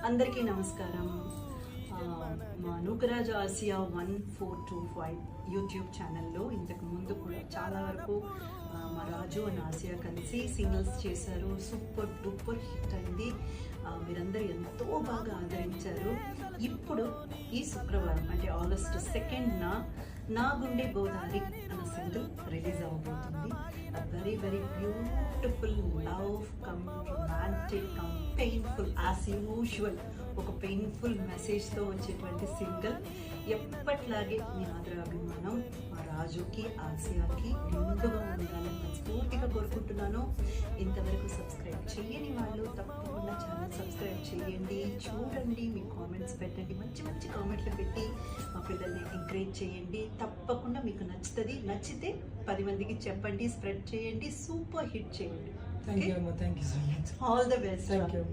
అందరికీ నమస్కారం. మా నూకరాజు ఆసియా 1425 యూట్యూబ్ ఛానల్లో ఇంతకు ముందు కూడా చాలా వరకు మా రాజు అండ్ ఆసియా కలిసి సింగిల్స్ చేశారు. సూపర్ డూపర్ హిట్ అయింది. మీరందరూ ఎంతో బాగా ఆదరించారు. ఇప్పుడు ఈ శుక్రవారం అంటే ఆగస్టు 2న నా గుండె గోదావరి అన్న సింగిల్ రిలీజ్ అవ్వబోతుంది. Very very beautiful love come romantic come painful as usual ఒక పెయిన్ఫుల్ మెసేజ్తో వచ్చేటువంటి సింగిల్. ఎప్పట్లాగే మీ ఆదరాభిమానం మా రాజుకి ఆసియాకి నిండుగా ఉండాలని మనస్ఫూర్తిగా కోరుకుంటున్నాను. ఇంతవరకు సబ్స్క్రైబ్ చేయని వాళ్ళు తప్పకుండా ఛానల్ సబ్స్క్రైబ్ చేయండి, చూడండి, మీ కామెంట్స్ పెట్టండి, మంచి మంచి కామెంట్లు పెట్టి మా పిల్లల్ని ఎంకరేజ్ చేయండి. తప్పకుండా మీకు నచ్చుతుంది. నచ్చితే 10 మందికి చెప్పండి, స్ప్రెడ్ చేయండి, సూపర్ హిట్ చేయండి. Thank you so much. All the best. Thank you.